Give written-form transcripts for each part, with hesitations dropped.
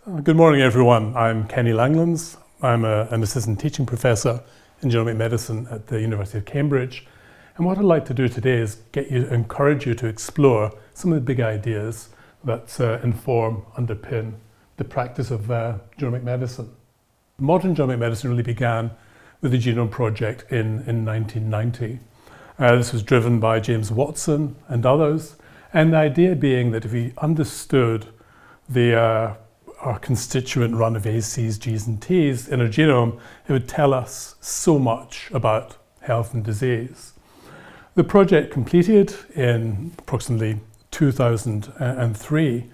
Good morning, everyone. I'm Kenny Langlands. I'm an assistant teaching professor in genomic medicine at the University of Cambridge. And what I'd like to do today is encourage you to explore some of the big ideas that underpin the practice of genomic medicine. Modern genomic medicine really began with the Genome Project in 1990. This was driven by James Watson and others, and the idea being that if we understood our constituent run of A's, C's, G's and T's in a genome, it would tell us so much about health and disease. The project completed in approximately 2003,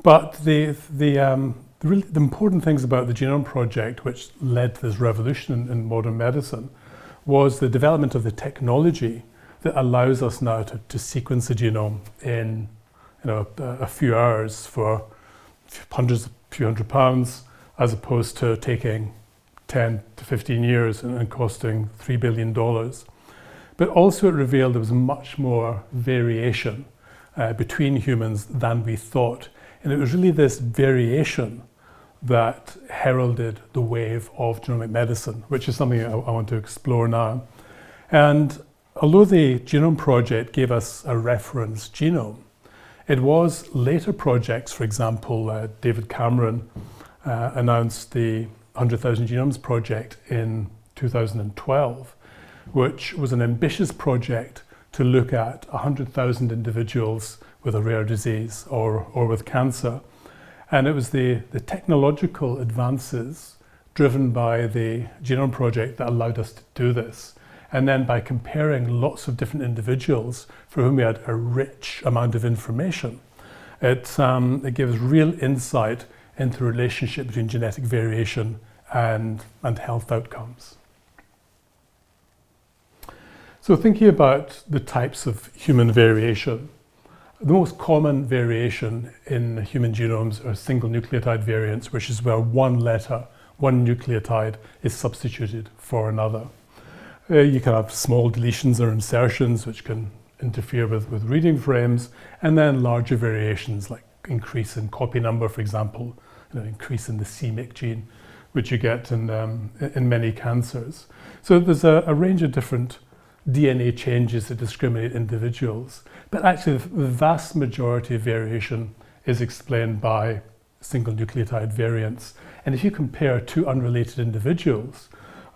but the important things about the Genome Project, which led to this revolution in modern medicine, was the development of the technology that allows us now to sequence a genome in a few hours for few hundred pounds, as opposed to taking 10 to 15 years and costing $3 billion. But also it revealed there was much more variation between humans than we thought. And it was really this variation that heralded the wave of genomic medicine, which is something I want to explore now. And although the Genome Project gave us a reference genome, it was later projects, for example, David Cameron announced the 100,000 Genomes Project in 2012, which was an ambitious project to look at 100,000 individuals with a rare disease or with cancer. And it was the technological advances driven by the Genome Project that allowed us to do this. And then by comparing lots of different individuals for whom we had a rich amount of information, it gave us real insight into the relationship between genetic variation and health outcomes. So thinking about the types of human variation, the most common variation in human genomes are single nucleotide variants, which is where one letter, one nucleotide is substituted for another. You can have small deletions or insertions which can interfere with reading frames, and then larger variations like increase in copy number, for example, increase in the c-MYC gene, which you get in many cancers. So there's a range of different DNA changes that discriminate individuals, but actually the vast majority of variation is explained by single nucleotide variants. And if you compare two unrelated individuals,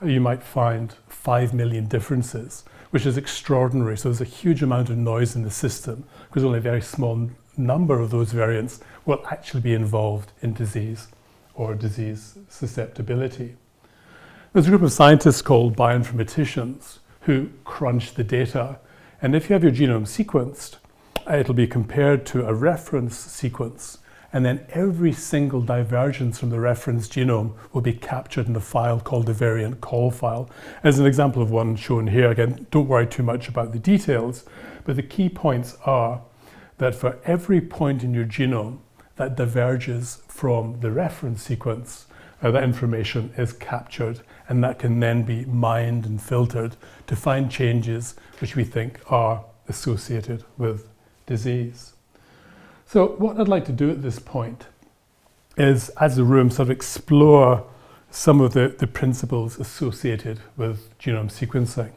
you might find 5 million differences, which is extraordinary. So there's a huge amount of noise in the system because only a very small number of those variants will actually be involved in disease or disease susceptibility. There's a group of scientists called bioinformaticians who crunch the data. And if you have your genome sequenced, it'll be compared to a reference sequence. And then every single divergence from the reference genome will be captured in a file called the variant call file. As an example of one shown here, again, don't worry too much about the details, but the key points are that for every point in your genome that diverges from the reference sequence, that information is captured, and that can then be mined and filtered to find changes which we think are associated with disease. So what I'd like to do at this point is, as a room, sort of explore some of the principles associated with genome sequencing.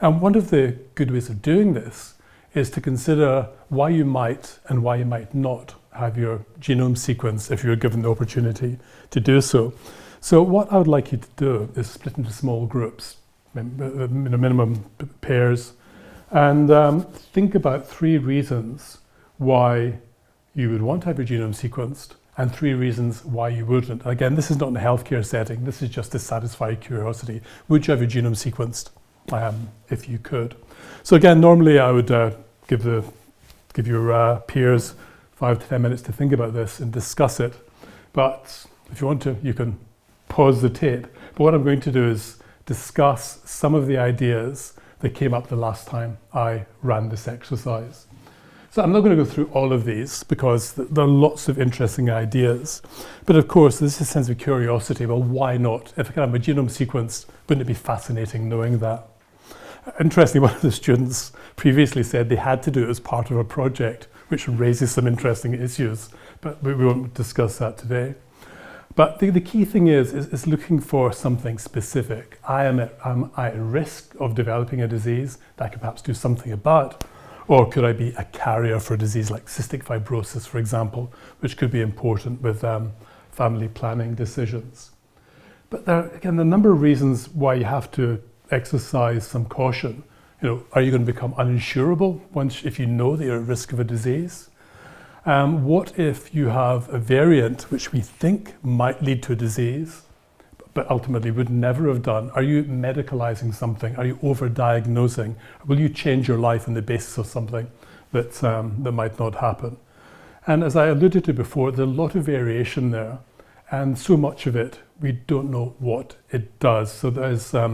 And one of the good ways of doing this is to consider why you might and why you might not have your genome sequenced if you're given the opportunity to do so. So what I would like you to do is split into small groups, minimum pairs, and think about 3 reasons why you would want to have your genome sequenced, and 3 reasons why you wouldn't. Again, this is not in a healthcare setting. This is just to satisfy curiosity. Would you have your genome sequenced if you could? So again, normally I would give your peers 5 to 10 minutes to think about this and discuss it. But if you want to, you can pause the tape. But what I'm going to do is discuss some of the ideas that came up the last time I ran this exercise. So I'm not going to go through all of these because there are lots of interesting ideas. But of course, there's a sense of curiosity. Well, why not? If I can have my genome sequenced, wouldn't it be fascinating knowing that? Interestingly, one of the students previously said they had to do it as part of a project, which raises some interesting issues, but we won't discuss that today. But the key thing is looking for something specific. Am I at risk of developing a disease that I could perhaps do something about? Or could I be a carrier for a disease like cystic fibrosis, for example, which could be important with family planning decisions. But there are a number of reasons why you have to exercise some caution. Are you going to become uninsurable if you know that you're at risk of a disease? What if you have a variant which we think might lead to a disease, but ultimately would never have done? Are you medicalizing something? Are you over-diagnosing? Will you change your life on the basis of something that might not happen? And as I alluded to before, there's a lot of variation there, and so much of it, we don't know what it does. So there's a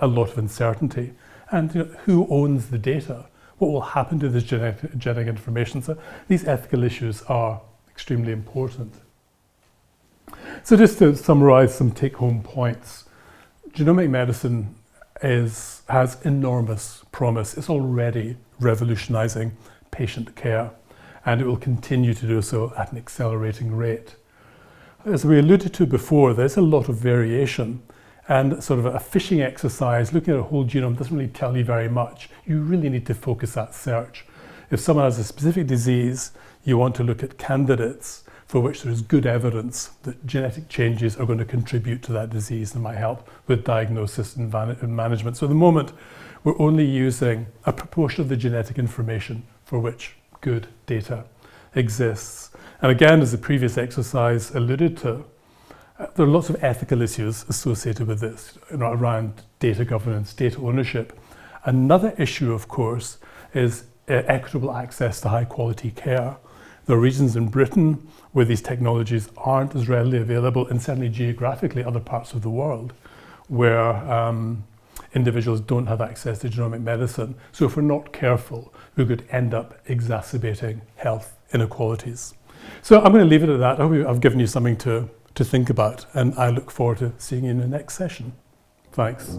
lot of uncertainty. And who owns the data? What will happen to this genetic information? So these ethical issues are extremely important. So just to summarize some take-home points, genomic medicine has enormous promise. It's already revolutionising patient care, and it will continue to do so at an accelerating rate. As we alluded to before, there's a lot of variation, and sort of a fishing exercise, looking at a whole genome doesn't really tell you very much. You really need to focus that search. If someone has a specific disease, you want to look at candidates for which there is good evidence that genetic changes are going to contribute to that disease and might help with diagnosis and management. So at the moment, we're only using a proportion of the genetic information for which good data exists. And again, as the previous exercise alluded to, there are lots of ethical issues associated with this, around data governance, data ownership. Another issue, of course, is equitable access to high quality care. There are regions in Britain where these technologies aren't as readily available, and certainly geographically other parts of the world where individuals don't have access to genomic medicine. So if we're not careful, we could end up exacerbating health inequalities. So I'm going to leave it at that. I hope I've given you something to think about, and I look forward to seeing you in the next session. Thanks.